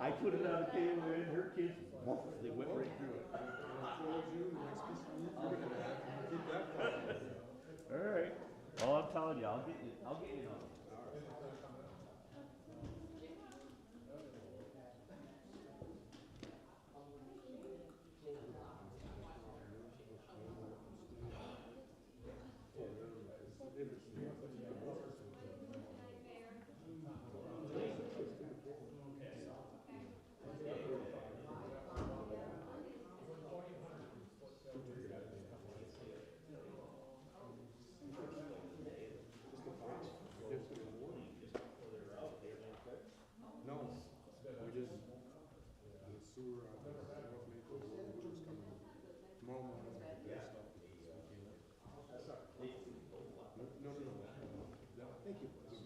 I put it on the table and her kids, they went right through it. All right. Oh, I'm telling you, I'll get you on.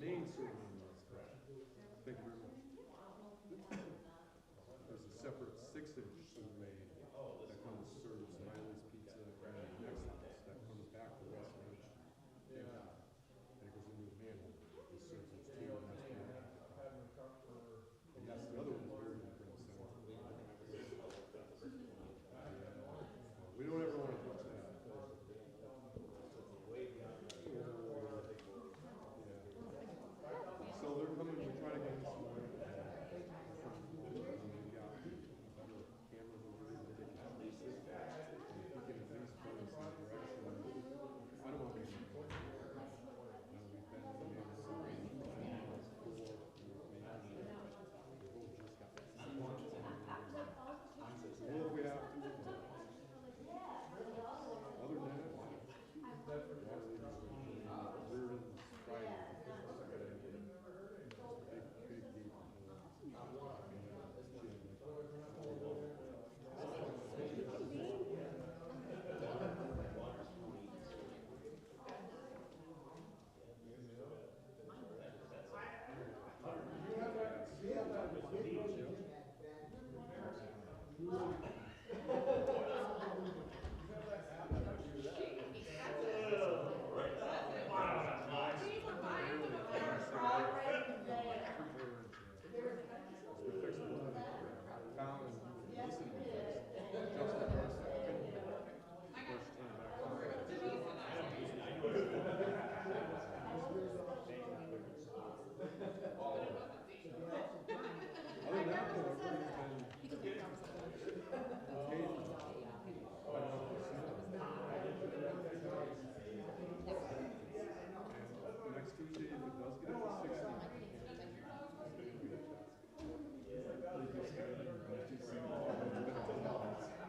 They do my CDs. How thick is that?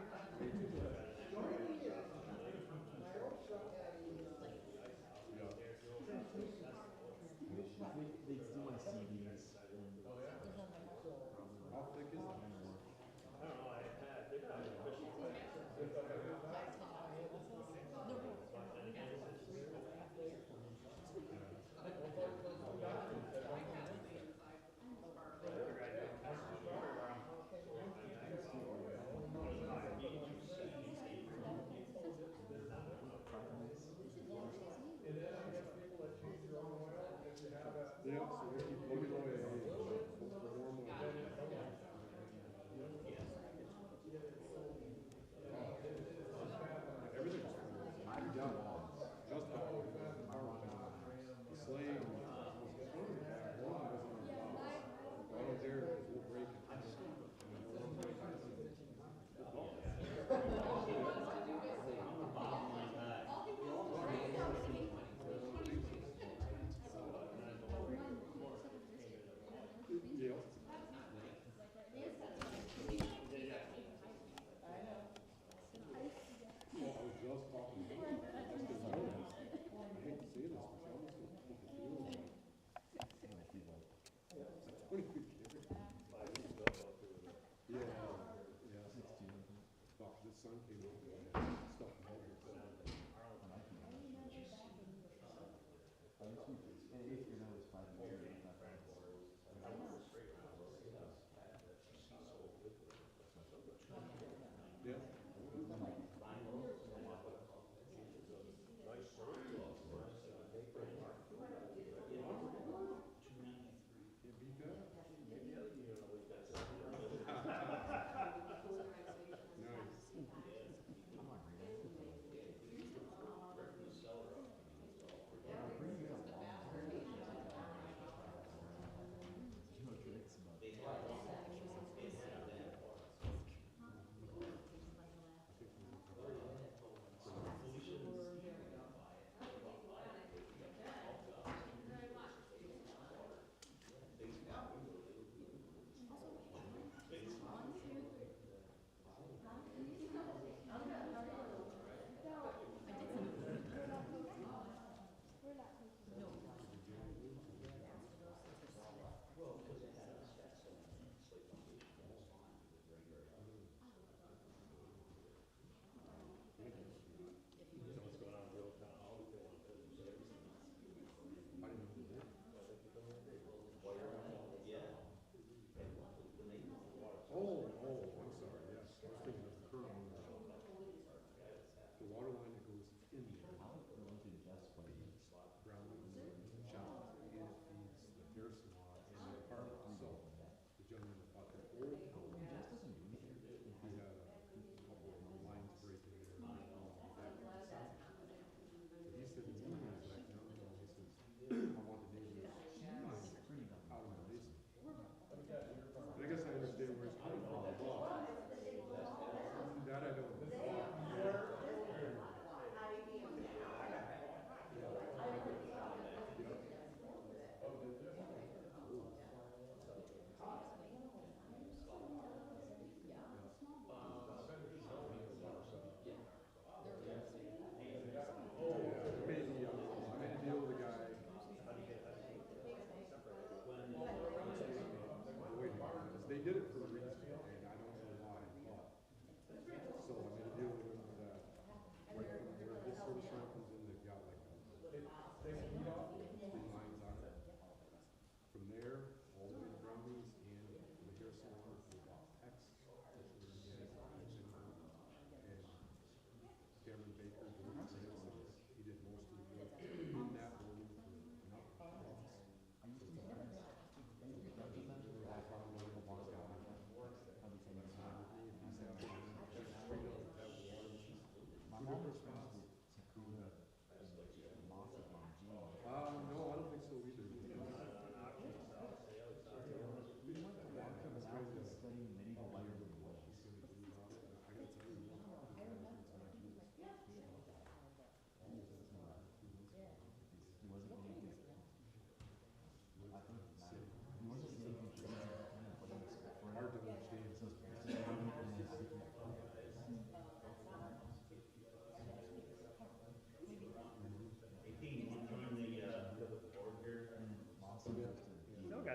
I don't know. Yeah, so if you plug it away, everything's I'm done. Just the slave I don't dare because we'll break it.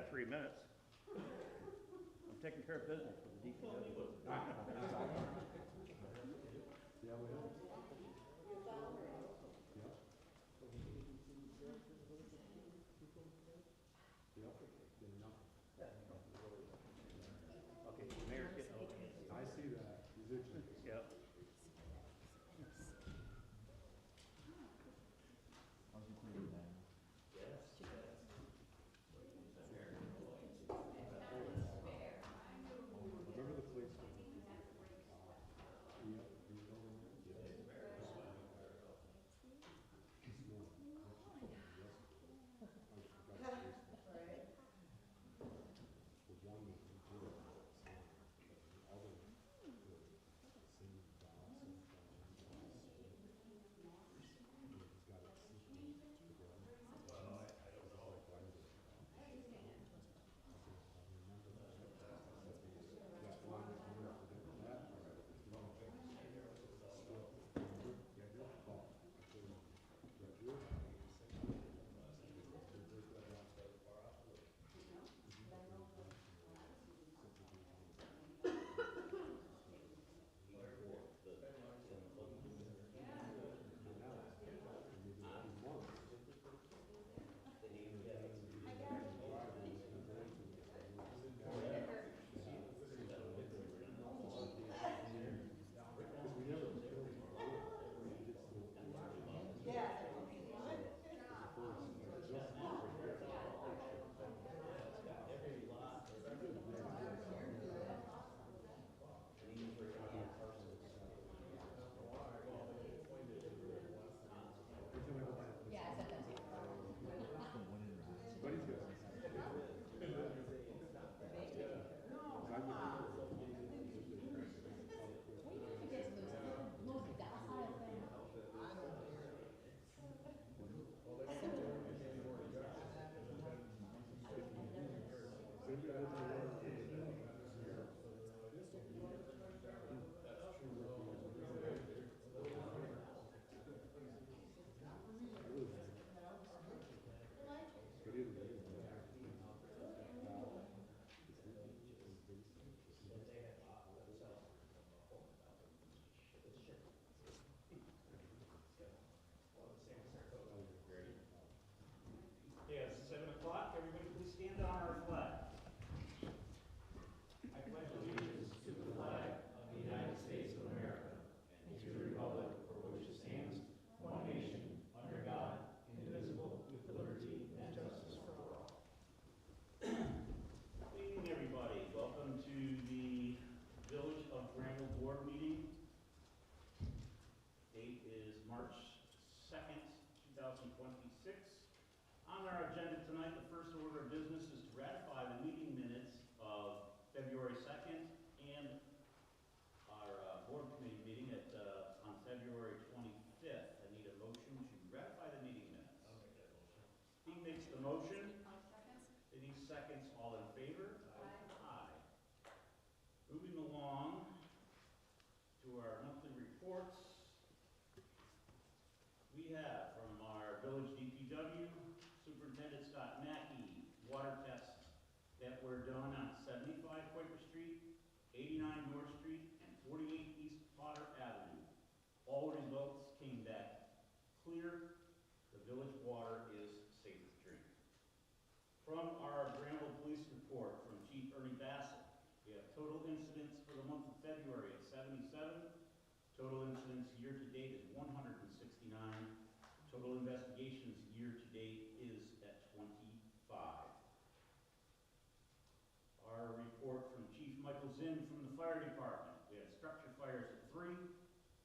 got 3 minutes. I'm taking care of business for the DPW. Yeah, we have. Yep. Good enough. Okay, the mayor's getting old. I see that. He's itching. Yep. Remember the police station? Yep. You know where it is? This morning. The one that we did, the other one, the same boss and he's got it secret together. Okay, it's 7 o'clock. Everybody please stand on our flag. I pledge allegiance to the flag of the United States of America and to the republic for which it stands, one nation, under God, indivisible, with liberty and justice for all. Good evening, everybody. Welcome to the Village of Granville Board Meeting. Date is March 2nd, 2026. On our agenda tonight, the first order of business is to ratify the meeting minutes of February 2nd and our board committee meeting on February 25th. I need a motion to ratify the meeting minutes. I'll make that motion. Steve makes the motion. Denise seconds. All in favor? Aye. Moving along to our monthly reports. We have from our village DPW, Superintendent Scott Mackey, water tests that were done on 75 Quaker Street, 89 North Street, and 48 East Potter Avenue. All results came back clear. The village water is safe to drink. From our Granville Police report from Chief Ernie Bassett, we have total incidents for the month of February at 77. Total incidents year to date is 169. Total investigations year to date is at 25. Our report from Chief Michael Zinn from the fire department. We had structure fires at 3,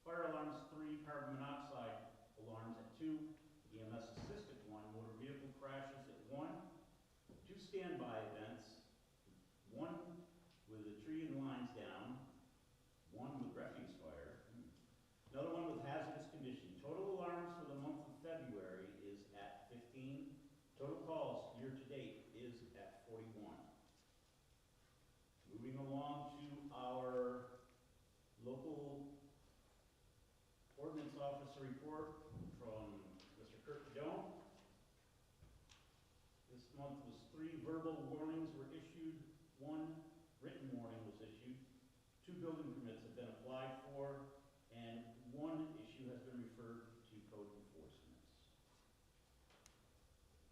fire alarms 3, carbon monoxide alarms at 2, EMS assisted 1, motor vehicle crashes at 1, 2 standby events, 1 with the tree and lines down, 1 with refuse fire, another one with hazardous condition. Total alarms for the month of February is at 15. Total calls year to date is at 41. Moving along to our local ordinance officer report from Mr. Kurt Doan. This month was 3 verbal warnings were issued, 1 written warning was issued, 2 building permits have been applied for, and 1 issue has been referred to code enforcement.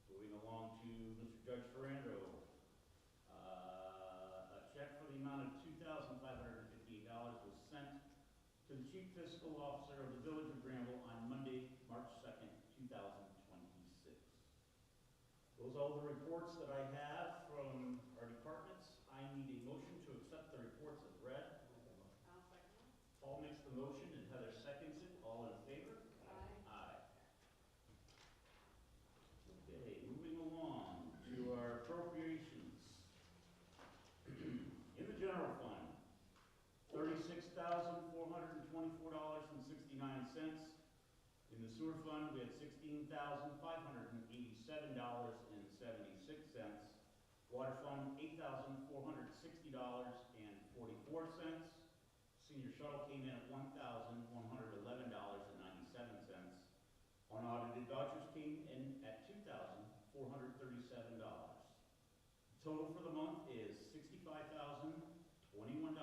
Moving along to Mr. Judge Ferrando. A check for the amount of $2,558 was sent to the Chief Fiscal Officer of the Village of Granville on Monday, March 2nd, 2026. Those are all the reports that I have from our departments. I need a motion to accept the reports as read. I'll second it. Paul makes the motion and Heather seconds it. All in favor? Aye. Aye. Okay, moving along to our appropriations. In the general fund, $36,424.69. In the sewer fund, we had $16,587.76. Water fund, $8,460.44. Senior shuttle came in at $1,111.97. Unaudited vouchers came in at $2,437. Total for the month is $65,021.86.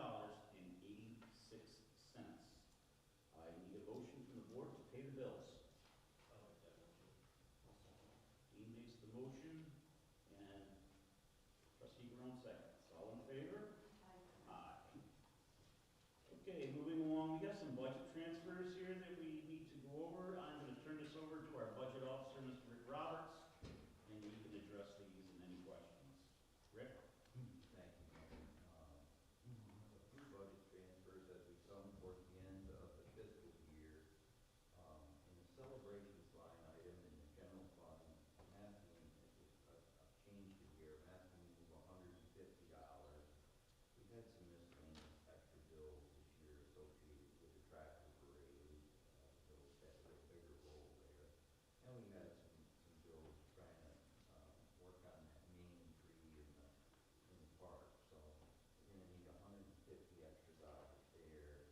I need a motion from the board to pay the bills. I'll make that motion. Dean makes the motion, and trustee Brown seconds. All in favor? Aye. Okay, moving along, we got some budget transfers here that we need to go over. I'm going to turn this over to our budget officer, Mr. Rick Roberts, and he can address these and any questions. Rick? Thank you, Mayor. A few budget transfers as we come towards the end of the fiscal year. In the celebrations line item in the general fund, I'm asking, a change to here, I'm asking to move $150. We've had some miscellaneous extra bills this year associated with the tractor parade, bills that had a bigger role there. And we had some bills trying to work on that main tree in the park. So we're going to need $150 extra there.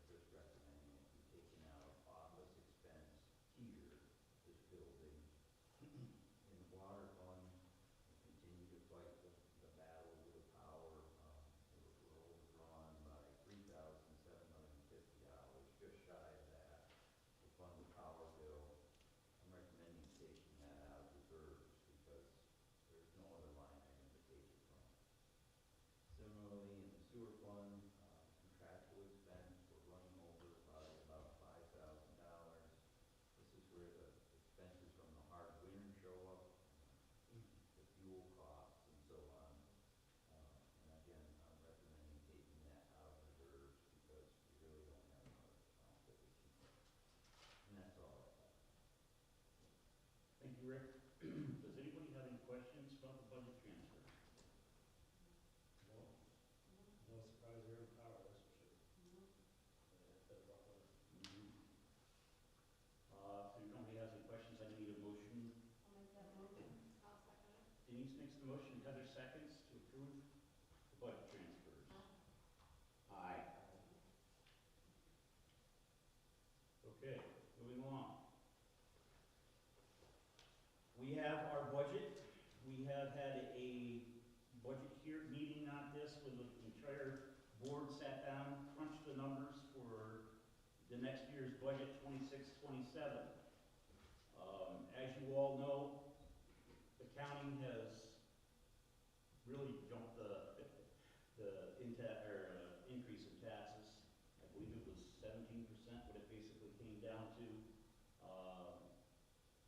Just recommending it be taken out of office expense here, this building. In the water fund, we continue to fight the battle with the power. We're overdrawn by $3,750, just shy of that, to fund the power bill. I'm recommending taking that out of reserves because there's no other line item to take it from. Similarly, in the sewer fund, contractual expense, we're running over by about $5,000. This is where the expenses from the hard winter show up, the fuel costs and so on. And again, I'm recommending taking that out of reserves because we really don't have another account that we can use. And that's all I have. Thank you, Rick. Does anybody have any questions about the budget transfer? No, no surprise here in power, that's for sure. That's rough one. If nobody has any questions, I need a motion. I'll make that motion. I'll second it. Denise makes the motion, Heather seconds to approve the budget transfers. Aye. Okay, moving along. We have our budget. We have had a budget here meeting on this with the entire board sat down, crunched the numbers for the next year's budget, 26-27. As you all know, the county has really jumped the increase in taxes. I believe it was 17% what it basically came down to.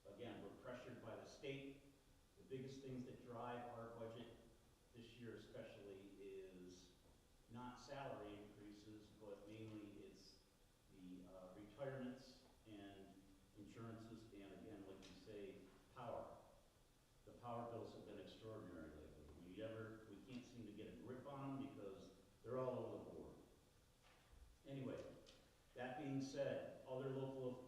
Again, we're pressured by the state. The biggest things that drive our budget this year especially is not salary increases, but mainly it's the retirements and insurances, and again, like you say, power. The power bills have been extraordinary lately. We can't seem to get a grip on them because they're all over the board. Anyway, that being said, other local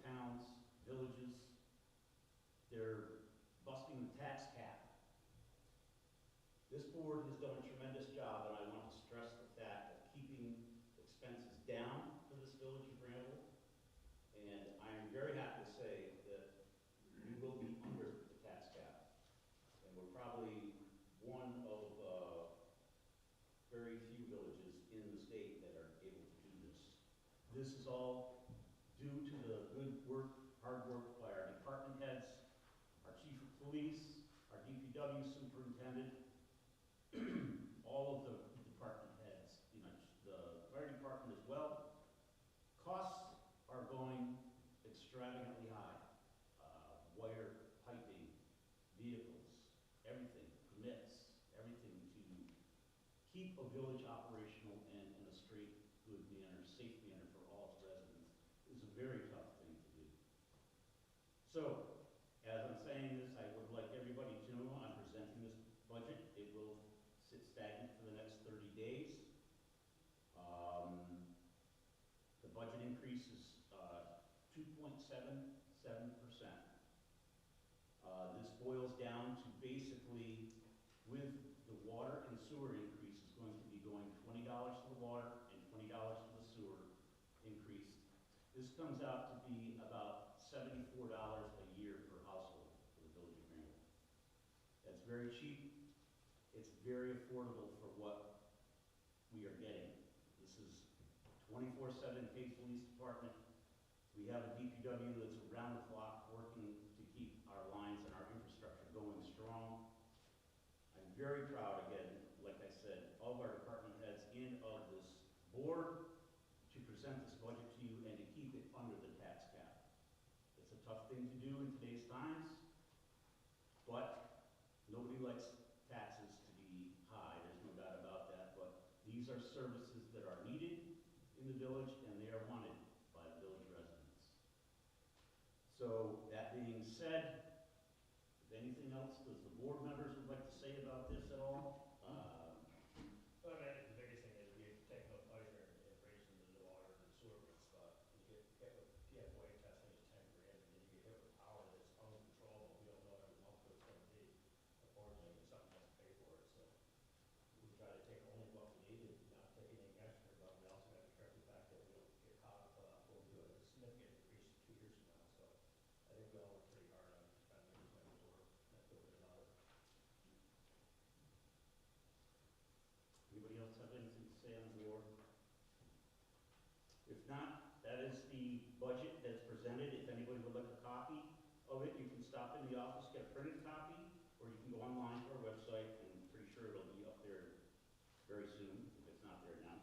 towns, villages, they're busting the tax cap. This board has done a tremendous job, and I want to stress the fact of keeping expenses down for this village of Granville. And I am very happy to say that we will be under the tax cap. This is all due to the good work, hard work by our department heads, our chief of police, our DPW superintendent, all of the department heads, you know, the fire department as well. Costs are going extravagantly high. Wire, piping, vehicles, everything, permits, everything to keep a village operational and in a straight, good manner, safe manner for all its residents is a very tough thing to do. So, as I'm saying this, I would like everybody to know I'm presenting this budget. It will sit stagnant for the next 30 days. The budget increase is 2.77%. This boils down to basically, with the water and sewer increase is going to be going $20 to the water and $20 to the sewer increase. This comes out to be about $74 a year per household for the Village of Granville. That's very cheap. It's very affordable for what we are getting. This is 24/7 paid police department. We have a DPW that's around the clock working to keep our lines and our infrastructure going strong. I'm very proud, again, like I said, of our department heads and of this board to present this budget to you and to keep it under the tax cap. It's a tough thing to do in today's times, but nobody likes taxes to be high, there's no doubt about that, but these are services that are needed in the village and they are wanted by the village residents. So, that being said, if anything else, does the board members would like to say about this at all? Well, I think the biggest thing is we take no pleasure in raising the water and sewer rates, but you get hit with PFOA testing is 10 grand, and then you get hit with power that's uncontrollable. We don't know every month what it's going to be. Unfortunately, and something has to pay for it, so we try to take only what we need and not take anything extra, but we also got to be careful the fact that we don't get caught when we do a significant increase 2 years from now, so I think we all work pretty hard on trying to make these numbers work. That's what it's about. Anybody else have anything to say on the board? If not, that is the budget that's presented. If anybody would like a copy of it, you can stop in the office, get a printed copy, or you can go online to our website, and I'm pretty sure it'll be up there very soon, if it's not there now.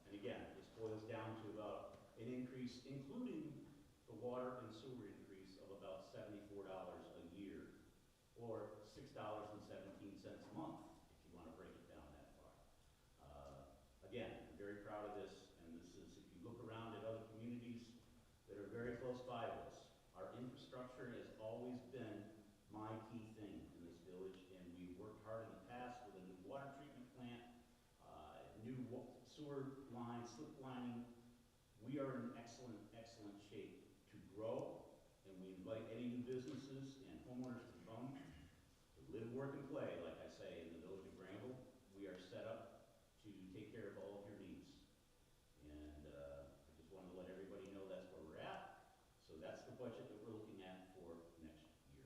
And again, this boils down to about an increase, including the water and sewer increase of about $74 a year, or $6.17 a month, if you want to break it down that far. Again, I'm very proud of this, and this is, if you look around at other communities that are very close by us, our infrastructure has always been my key thing in this village, and we've worked hard in the past with a new water treatment plant, new sewer line, slip lining. We are in excellent, excellent shape to grow, and we invite any new businesses and homeowners to come, to live, work, and play, like I say, in the Village of Granville. We are set up to take care of all of your needs. And I just wanted to let everybody know that's where we're at. So that's the budget that we're looking at for next year.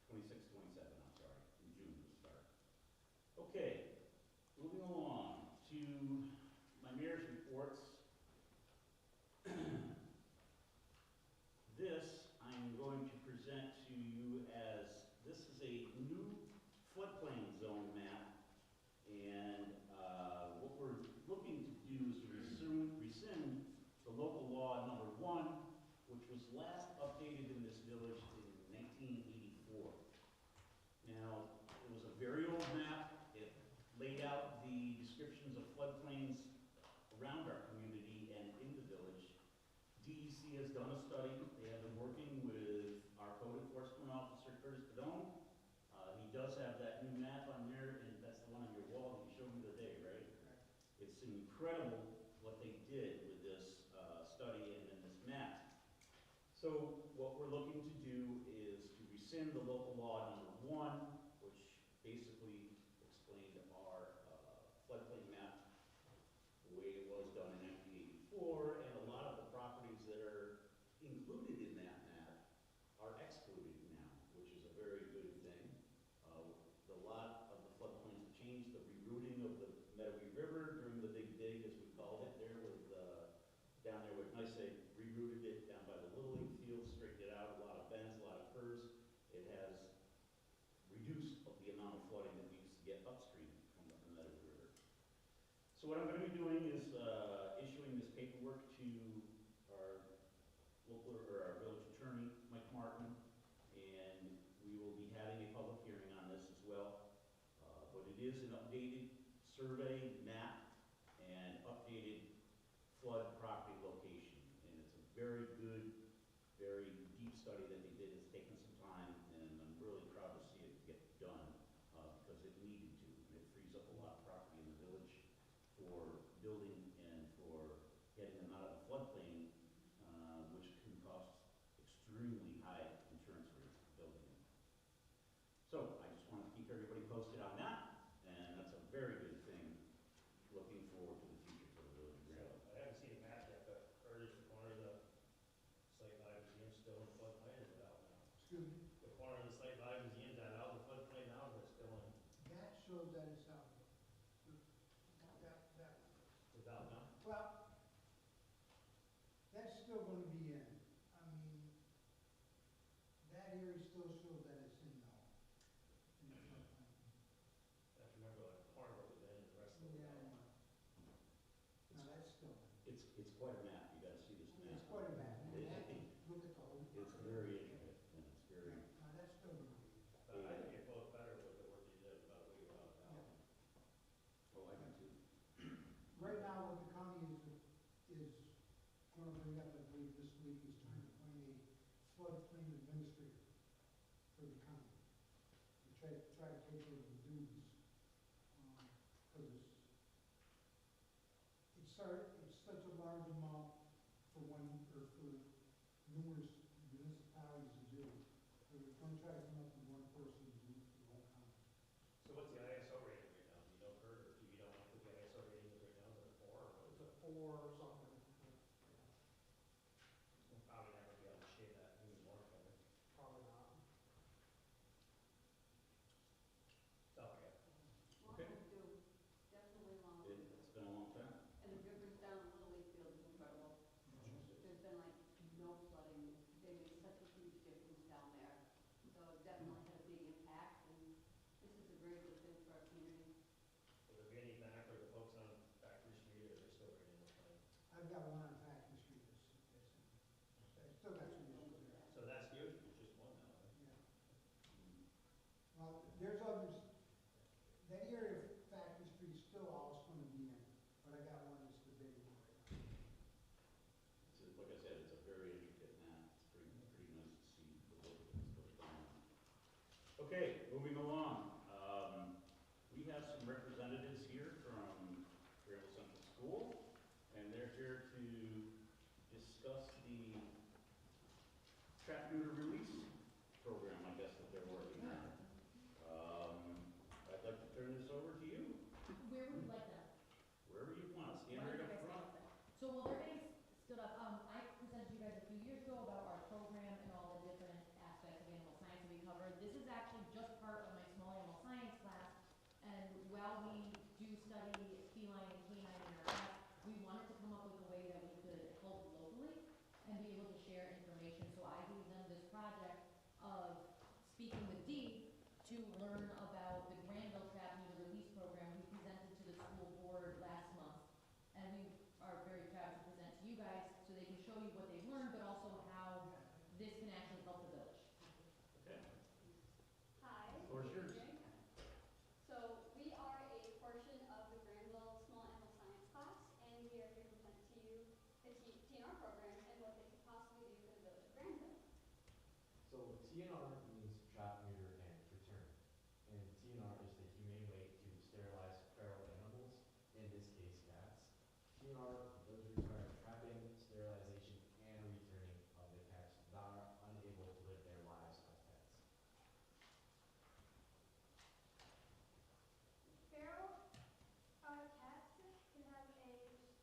26, 27, I'm sorry, in June to start. Okay, moving along to my mayor's reports. This I'm going to present to you as, this is a new floodplain zone map, and what we're looking to do is to rescind the local law number 1, which was last updated in this village in 1984. Now, it was a very old map. It laid out the descriptions of floodplains around our community and in the village. DEC has done a study. They have been working with our code enforcement officer, Curtis Padone. He does have that new map on there, and that's the one on your wall that you showed me the day, right? Correct. It's incredible what they did with this study and then this map. So what we're looking to do is to rescind the local law number 1, which basically explained our floodplain map the way it was done in 1984, and a lot of the properties that are included in that map are excluded now, which is a very good thing. A lot of the floodplains have changed, the rerouting of the Meadowee River during the big dig, as we called it, there with So what I'm gonna be doing is, issuing this paperwork to our local, or our village attorney, Mike Martin, and we will be having a public hearing on this as well. But it is an updated survey map and updated flood property location. And it's a very good, very deep study that they did. It's taken some time, and I'm really proud to see it get done, because it needed to. And it frees up a lot of property in the village for building and for getting them out of the floodplain, which can cost extremely high insurance rates for building them. So I just wanted to keep everybody posted on that, and that's a very good thing, looking forward to the future for the village of Granville. I haven't seen a map yet, but Curtis, the corner of the Slate Live Museum still in floodplain, or is it out now? Excuse me, The corner of the Slate Live Museum, is that out of the floodplain now, or is it still in, that shows that it's out. is it out now? Well, that's still gonna be in. I mean, that area still shows that it's in now. In the floodplain. I have to remember, like, the corner was in, and the rest of it was Yeah, out. no, that's still in. It's quite a map. You gotta see this map. It's quite a map, and It- you have to look at the whole. It's very intricate, and it's very, Yeah, no, that's still gonna be. But I think it flows better with the work you did about a week ago now. Yeah. oh, I do too. Right now, what the county is gonna bring up, I believe, this week, is trying to find a floodplain administrator for the county. To try to take over the duties. Cause it's such a large amount for one, or for numerous municipalities to do. They're gonna try to come up with one person to do it for the whole county. So what's the ISO rating right now? Do you know, Kurt, or do you know what the ISO rating is right now? Is it a 4 or what is It's it? a 4 or something. We'll probably never be able to shade that anymore, can we? Probably not. That's all I got. Long Okay. overdue, definitely long overdue. It's been a long time. And the difference down in Little League Field is incredible. There's been like no flooding. They made such a huge difference down there. So it definitely had a big impact, and this is a very good thing for our community. Will there be any back for the folks on Factory Street, or are they still rating the plan? I've got one on Factory Street I still got some issues there. So that's huge, it's just one now, right? Yeah. Well, there's others, that area of Factory Street is still always gonna be in, but I got one that's the big one right now. Like I said, it's a very intricate map. It's pretty nice to see the work that's goes on. Okay, moving along. We have some representatives here from Granville Central School, and they're here to discuss the trap neuter release program, I guess, that they're working on. I'd like to turn this over to you, Where would you like them? wherever you want. Stand Why right don't up you guys front. stand up there? So while they're getting stood up, I presented you guys a few years ago about our program and all the different aspects of animal science that we covered. This is actually just part of my small animal science class, and while we do study feline and canine in our class, we wanted to come up with a way that we could help locally and be able to share information. So I gave them this project of speaking with Dee to learn about the Granville Trap Neuter Release Program we presented to the school board last month. And we are very proud to present to you guys so they can show you what they've learned, but also how this can actually help the village. Okay. Hi. Floor is yours. So we are a portion of the Granville Small Animal Science class, and we are here to present to you the TNR program and what they could possibly do for the village of Granville. So TNR means trap, neuter, and return. And TNR is the humane way to sterilize feral animals, in this case cats. TNR does require trapping, sterilization, and returning of the cats that are unable to live their lives as pets. Feral cats can have a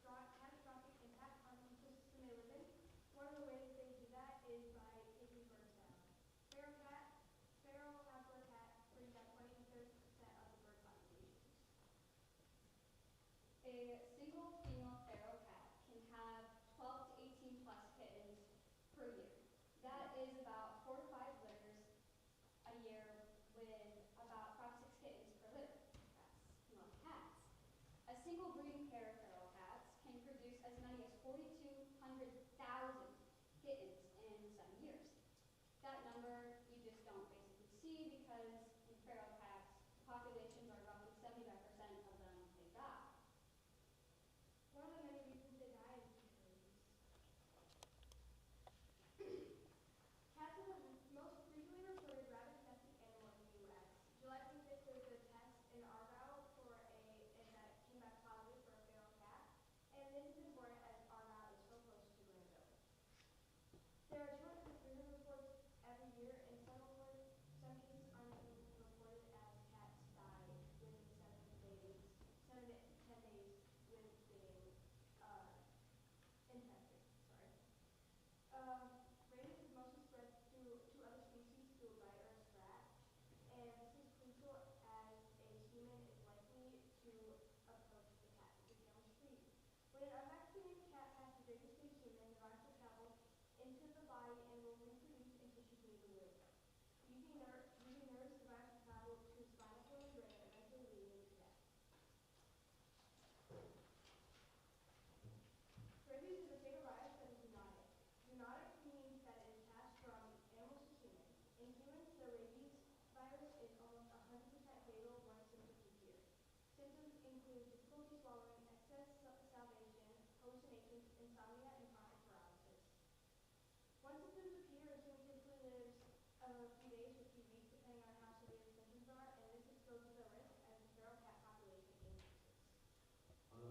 catastrophic impact on the ecosystem they live in. One of the ways they do that is by taking birds down. Feral outdoor cat brings down 20 to 30% of the bird populations. A single female feral cat can have 12 to 18 plus kittens per year. That is about 4 to 5 litters a year with about 5 to 6 kittens per litter. That's a lot of cats. A single breeding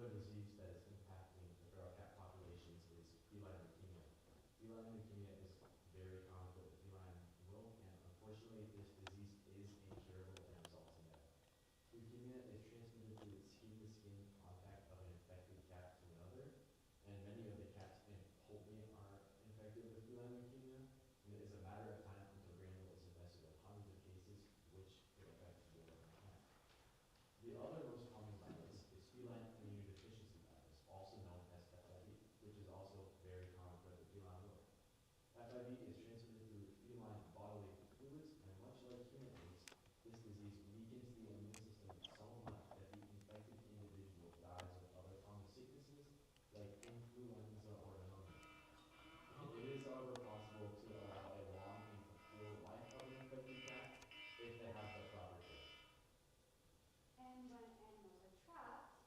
another disease that is impacting the feral cat populations is feline leukemia. Feline leukemia is very common for the feline world, and unfortunately, this disease is incurable and results in death. Leukemia is transmitted through skin-to-skin contact of an infected cat to another, and many of the cats in Pulteney are infected with feline leukemia, and it is a matter of time until Granville is infested with hundreds of cases, which could affect more than one cat. The other most common virus is feline immunodeficiency virus, also known as FIV, which is also very common for the feline world. FIV is transmitted through feline bodily fluids, and much like human AIDS, this disease weakens the immune system so much that the infected individual dies of other common sicknesses like influenza or pneumonia. It is, however, possible to allow a long and full life of an infected cat if they have the proper care. And when animals are trapped,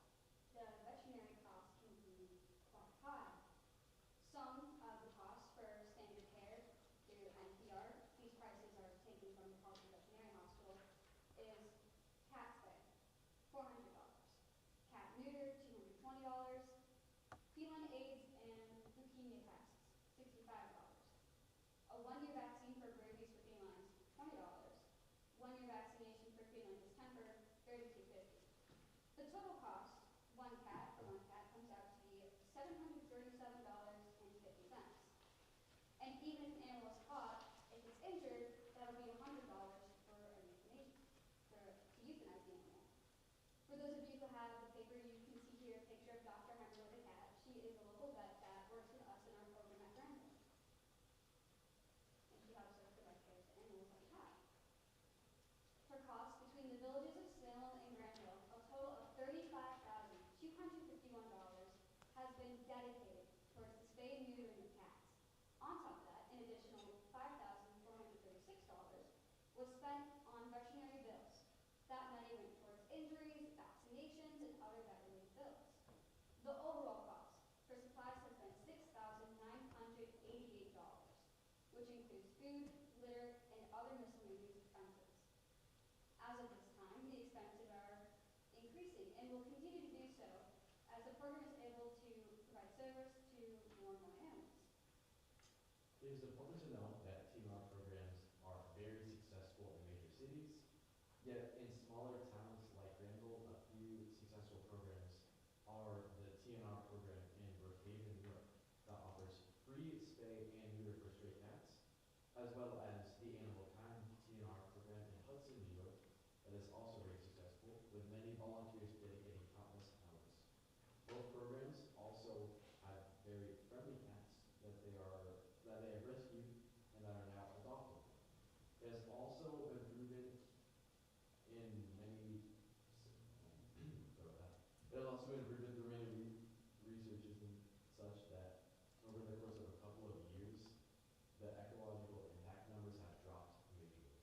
the veterinary costs can be quite high. Some of the costs for standard care through NPR, these prices are taken from the Public Veterinary Hospital, is cat spay, $400. Cat neuter, $220. Feline AIDS and leukemia tests, $65. A 1-year vaccine for rabies for felines, $20. 1-year vaccination for feline distemper, $32.50. The total cost, one cat comes out to be $737.50. And even if an animal is caught, if it's injured, that'll be $100 for a euthanasia, to euthanize the animal. For those of you who have the paper, you can see here a picture of Dr. Hemmer with a cat. She is a local vet that works with us in our program at Granville. And she helps us provide care to animals like that. For costs between the villages of Salem and Granville, a total of $35,251 has been dedicated towards the spay and neutering of cats. On top of that, an additional $5,436 was spent on veterinary bills. That money went towards injuries, vaccinations, and other vet-related bills. The overall cost for supplies has been $6,988, which includes food, litter, and other miscellaneous expenses. As of this time, the expenses are increasing and will continue to do so as the program is able to provide service to more and more animals. It is important to note that TNR programs are very successful in major cities, yet in smaller towns like Granville, a few successful programs are the TNR program in Brookhaven, New York, that offers free spay and neuter for stray cats, as well as the Animal Kind TNR program in Hudson, New York, that is also very successful, with many volunteers dedicating countless hours. Both programs also have very friendly cats that they have rescued and that are now adopted. It has also been proven in many it has also been proven through many researches and such that over the course of a couple of years, the ecological impact numbers have dropped majorly.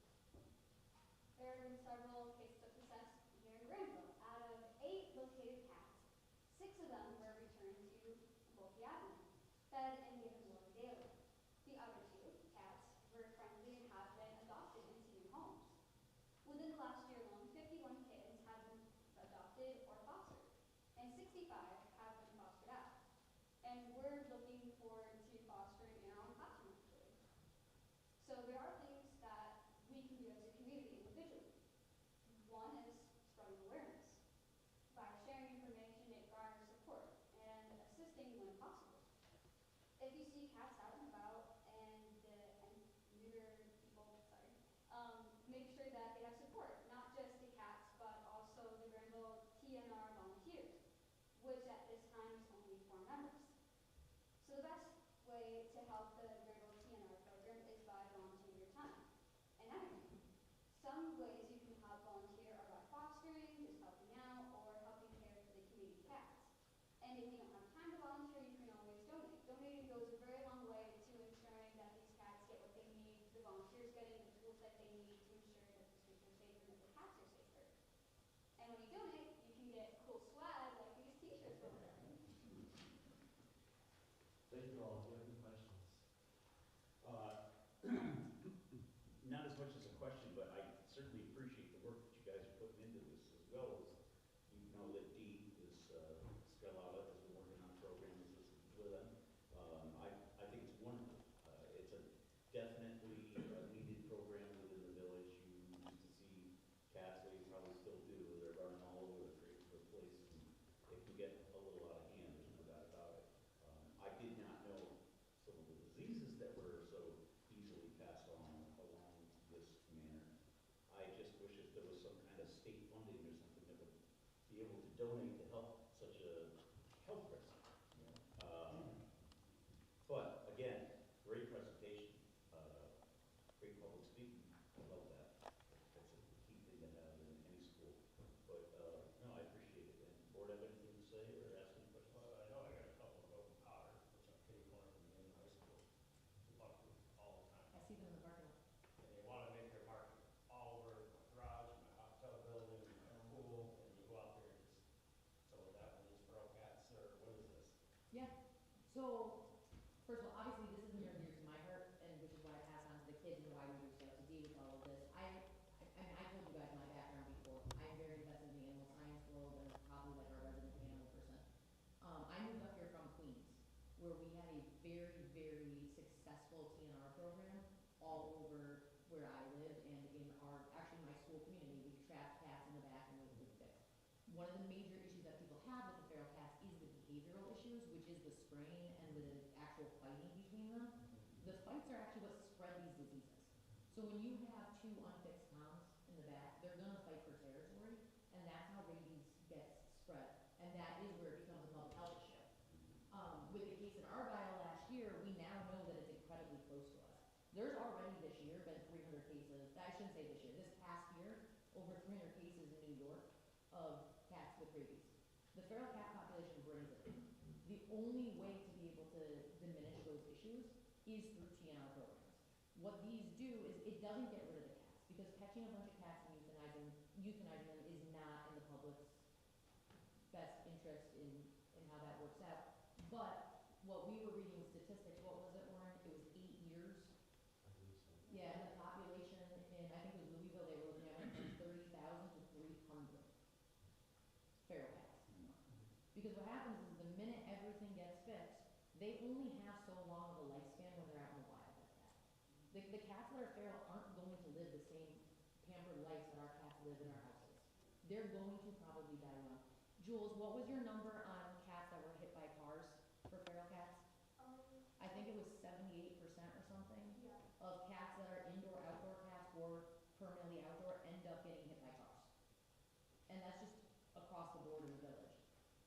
There have been several cases of success here in Granville. Out of 8 located cats, 6 of them were returned to Bulky Avenue, fed and given water daily. The other 2 cats were friendly and have been adopted into new homes. Within the last year alone, 51 kittens have been adopted or fostered, and 65 have been fostered out. And we're looking forward to fostering in our own classroom, actually. So there are things that we can do as a community individually. One is spreading awareness. By sharing information, it garners support and assisting when possible. If you see cats out and about and neuter people, make sure that they have support, not just the cats, but also the Granville TNR volunteers, which at this time is only 4 members. So the best way to help the Granville TNR program is by volunteering your time and energy. Some ways you can help volunteer are by fostering, just helping out, or helping care for the community cats. And if you don't have time to volunteer, you can always donate. Donating goes a very long way to ensuring that these cats get what they need, the volunteers getting the tools that they need to ensure that the streets are safer and that the cats are safer. And when you donate, you can get cool swag like these t-shirts we're wearing. Thank you all. Do you have any questions? Not as much as a question, but I certainly appreciate the work that you guys are putting into this, as well as you know that Dee is got state funding or something that would be able to donate to help such a health risk. But again, great presentation, great public speaking, I love that. That's a key thing to have in any school. But, no, I appreciate it. And board have anything to say or ask any questions? Well, I know I got a couple of open powder, which I'm kitty corner from the main high school, we talk to all the time. I see them in the parking lot. And they wanna make their market all over my garage, my hot tub building, my pool, and you go out there and just, so is that one just feral cats, or what is this? Yeah, so, first of all, obviously this is near and dear to my heart, and which is why I pass on to the kids and why we reached out to Dee with all of this. I mean, I told you guys my background before. I'm very invested in the animal science world and probably like our resident animal person. I moved up here from Queens, where we had a very, very successful TNR program all over where I live and in our, actually my school community. We trapped cats in the back and we fixed. One of the major issues that people have with the feral cats is the behavioral issues, which is the spraying and the actual fighting between them. The fights are actually what spread these diseases. So when you have two unfixed toms in the back, they're gonna fight for territory, and that's how rabies gets spread. And that is where it becomes a public health issue. With the case in Argyle last year, we now know that it's incredibly close to us. There's already this year been 300 cases, I shouldn't say this year, this past year, over 300 cases in New York of cats with rabies. The feral cat population brings it. The only way to be able to diminish those issues is through TNR programs. What these do is it doesn't get rid of the cats, because catching a bunch of cats and euthanizing them is not in the public's best interest in how that works out. But what we were reading statistics, what was it, Warren? It was 8 years. I believe so. Yeah, and the population in, I think it was Louisville, they were looking at went from 30,000 to 300 feral cats. Because what happens is the minute everything gets fixed, they only have so long of a lifespan when they're out in the wild like that. The cats that are feral aren't going to live the same pampered lives that our cats live in our houses. They're going to probably die young. Jules, what was your number on cats that were hit by cars for feral cats? I think it was 78% or something Yeah. of cats that are indoor, outdoor cats or permanently outdoor end up getting hit by cars. And that's just across the board in the village.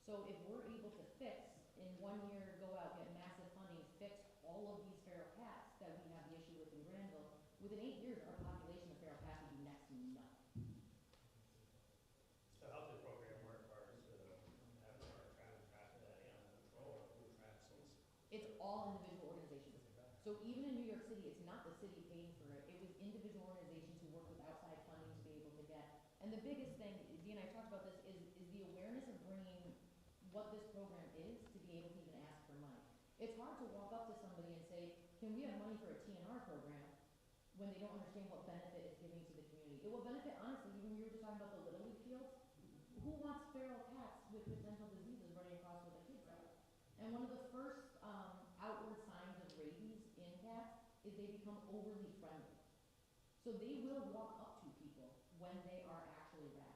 So if we're able to fix, in 1 year, go out, get massive funding, fix all of these feral cats that we have the issue with in Granville, within 8 years, our population of feral cats would be next to nothing. So how's the program work, or is having our trap that animal control, or who traps those? It's all individual organizations. So even in New York City, it's not the city paying for it. It was individual organizations who work with outside funding to be able to get. And the biggest thing, Dee and I talked about this, is the awareness of bringing what this program is to be able to even ask for money. It's hard to walk up to somebody and say, can we have money for a TNR program, when they don't understand what benefit it's giving to the community. It will benefit, honestly, even when you were just talking about the Little League fields. Who wants feral cats with potential diseases running across where the kids are? And one of the first outward signs of rabies in cats is they become overly friendly. So they will walk up to people when they are actually rabid.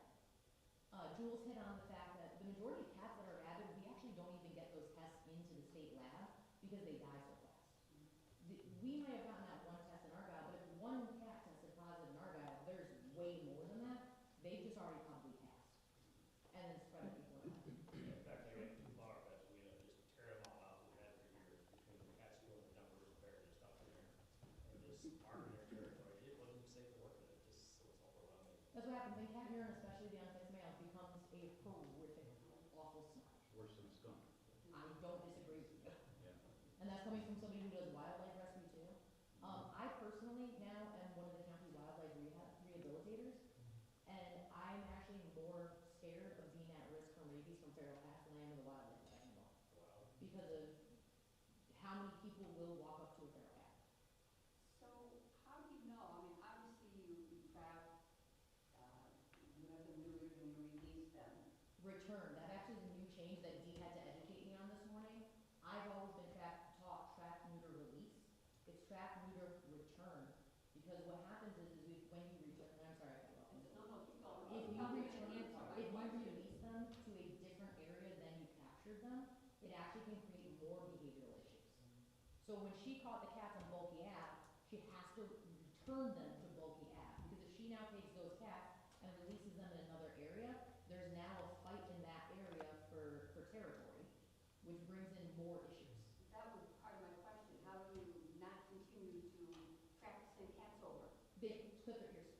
Jules hit on the fact that the majority of cats that are rabid, we actually don't even get those tests into the state lab because they die so fast. We may have gotten that one test in Argyle, but if one cat tested positive in Argyle, there's way more than that. They've just already probably passed. And then spread it before that. In fact, they went too far, but we had to just tear them all out, we had for years, between the cats doing the numbers and burying stuff in there, and just arming their territory, it wasn't safe to work in it, just, it was overwhelming. That's what happens in cat urine, especially the unfixed male, becomes a horrific, awful smell. Worse than a skunk. I don't disagree with you. Yeah. And that's coming from somebody who does wildlife rescue too. I personally now am one of the county wildlife rehabilitators, and I'm actually more scared of being at risk from rabies from feral cats than I am of the wildlife that I handle. Wow. Because of how many people will walk up to a feral cat. So how do you know, I mean, obviously you trap, you have them neutered and you release them. Return, that actually is a new change that Dee had to educate me on this morning. I've always been taught trap, neuter, release. It's trap, neuter, return. Because what happens is when you return, and I'm sorry if I got you. No, keep going. If you Tell me return, the answer. if you release them to a different area than you captured them, it actually can create more behavioral issues. So when she caught the cats on Bulky Ave, she has to return them to Bulky Ave. Because if she now takes those cats and releases them in another area, there's now a fight in that area for territory, which brings in more issues. That was part of my question. How do you not continue to track the same cats over? They clip their ears.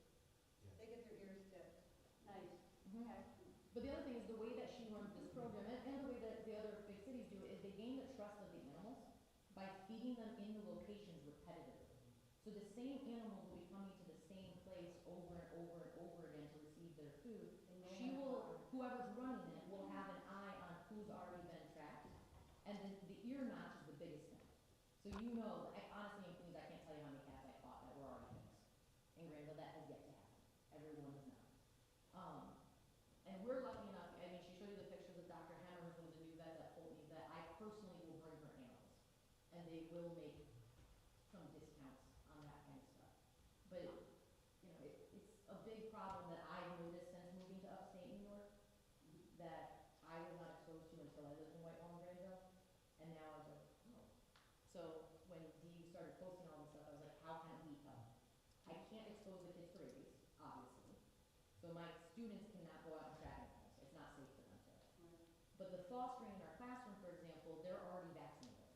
They get their ears stiffed. Nice. Mhm. Okay. But the other thing is the way that she runs this program, and the way that the other big cities do it, is they gain the trust of the animals by feeding them in the locations repetitively. So the same animals will be coming to the same place over and over and over again to receive their food. She will, whoever's running it, will have an eye on who's already been tracked, and the ear notch is the biggest thing. So you know, honestly, in Queens, I can't tell you how many cats I caught that were already fixed. In Granville, that has yet to happen. Everyone is not. And we're lucky enough, I mean, she showed you the pictures of Dr. Hammer, who's the new vet that told me that I personally will bring her animals. And they will make some discounts on that kind of stuff. But, you know, it's a big problem that I've noticed since moving to upstate New York that I was not exposed to until I lived in Whitehall and Granville. And now I was like, oh. So when Dee started posting all this stuff, I was like, how can we help? I can't expose the kids to rabies, obviously. So my students cannot go out and track animals. It's not safe for them to. But the fostering in our classroom, for example, they're already vaccinated.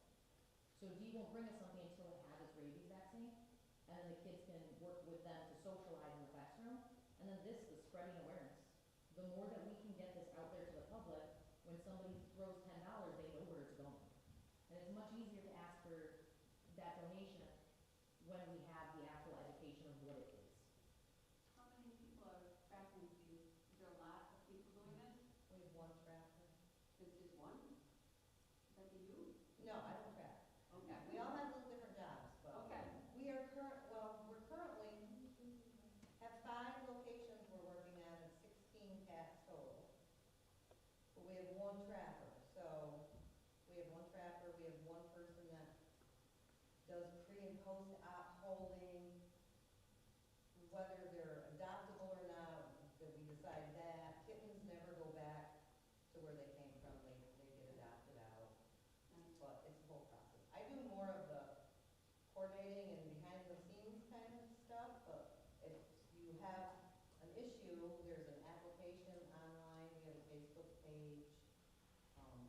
So Dee won't bring us something until it has its rabies vaccine, and then the kids can work with them to socialize in the classroom. And then the spreading awareness. The more that we can get this out there to the public, when somebody throws $10, they know where it's going. And it's much easier to ask for that donation when we have the actual education of what it is. How many people are tracking these? Is there a lot of people doing this? We have one tracker. It's just one? That be you? No, I don't track. Okay. We all have little different jobs, but Okay. we are we're currently, have 5 locations we're working on and 16 cats total. But we have one trapper, so we have one trapper, we have one person that does pre and post op holding, whether they're adoptable or not, that we decide that. Kittens never go back to where they came from, they get adopted out. But it's a whole process. I do more of the coordinating and behind the scenes kind of stuff, but if you have an issue, there's an application online, we have a Facebook page, and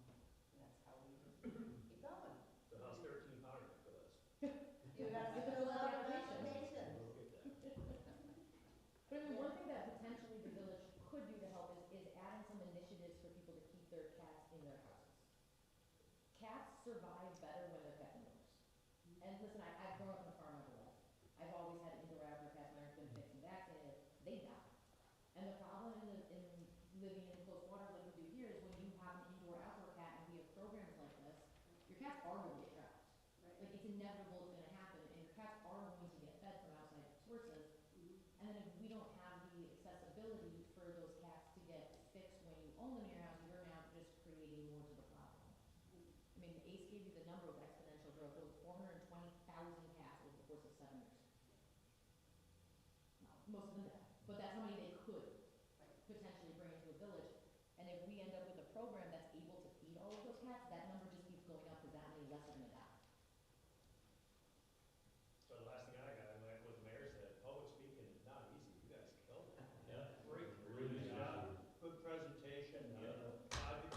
that's how we just keep going. So how's 13 powder for this? You gotta fill out an application. We'll get that. But I mean, one thing that potentially the village could do to help is add in some initiatives for people to keep their cats in their houses. Cats survive better when they're kept indoors. And listen, I've grown up in a farm my whole life. I've always had indoor outdoor cats. My parents been fixed and vaccinated. They die. And the problem in living in close water like we do here is when you have an indoor outdoor cat and we have programs like this, your cats are going to get trapped. Right. Like it's inevitable it's going to happen, and your cats are going to get fed from outside sources. And then if we don't have the accessibility for those cats to get fixed when you own them in your house, you're now just creating more to the problem. I mean, ACE gave you the number of exponential growth. It was 420,000 cats over the course of 7 years. No, most of them died, but that's how many they could potentially bring into a village. And if we end up with a program that's able to feed all of those cats, that number just keeps going up because that many less are going to die. So the last thing I got, what the mayor said, public speaking is not easy. You guys killed it. Yeah. Great. Really good job. Good presentation. Yeah. I think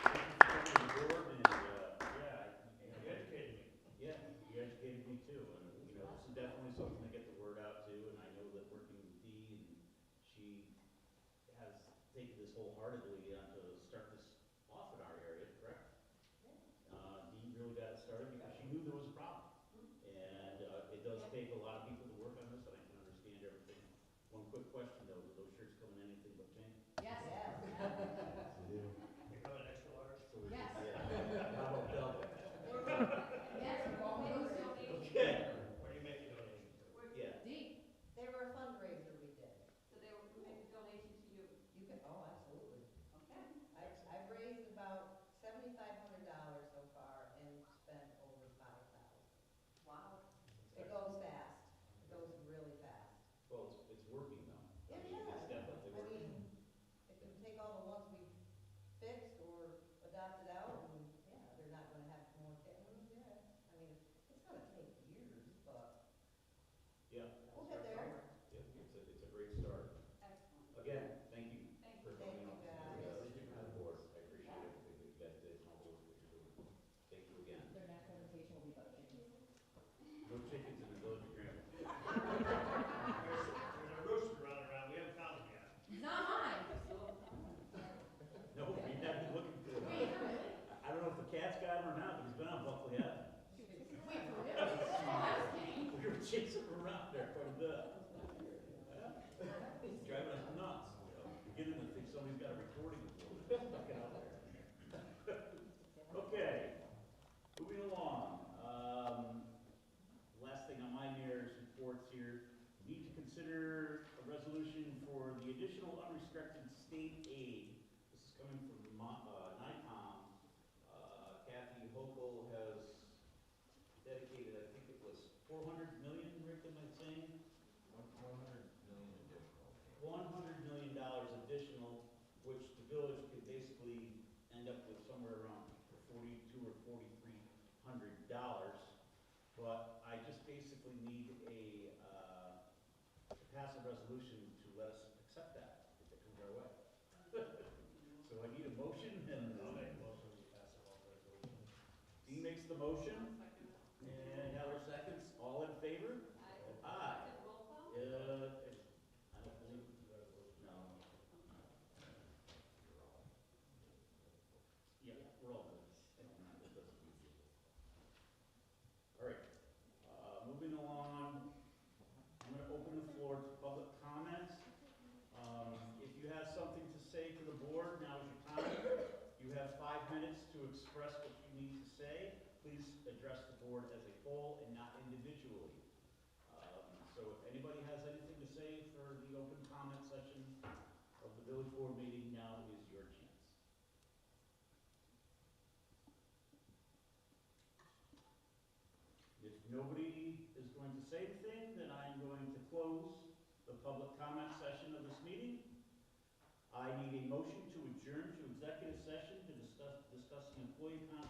Thank you for coming to the board and, you educated me. yeah, you educated me too. And, you know, this is definitely something to get the word out to, and I know that working with Dee, and she has taken this wholeheartedly to start this off in our area, correct? Dee really got it started because she knew there was a problem. And it does take a lot of people to work on this, and I can understand everything. One quick question though, do those shirts come in anything but pink? Yes. Yes. They come in extra large. So we Yes. should- yeah. How about double? Yes, we're all those two. Okay. Where do you make your donation to? Yeah. D. They were a fundraiser we did. So they were making a donation to you. You can, oh, absolutely. consider a resolution for the additional unrestricted state aid. This is coming from NICOM. Kathy Hochul has dedicated, I think it was 400 million, Rick, am I saying? 100 million additional. $100 million additional, which the village could basically end up with somewhere around $4,200 or $4,300. But I just basically need to pass a resolution to let us accept that, if it comes our way. So I need a motion, and I'll make a motion to pass the whole resolution. Dean makes the motion, and Heather seconds. All in favor? Aye. Roll call? I don't believe, no. Yeah, we're all good. All right, moving along, I'm gonna open the floor to public comments. If you have something to say to the board, now is your time. You have 5 minutes to express what you need to say. Please address the board as a whole and not individually. So if anybody has anything to say for the open comment session of the village board meeting, now is your chance. If nobody is going to say anything, then I'm going to close the public comment session of this meeting. I need a motion to adjourn to executive session to discuss the employee contract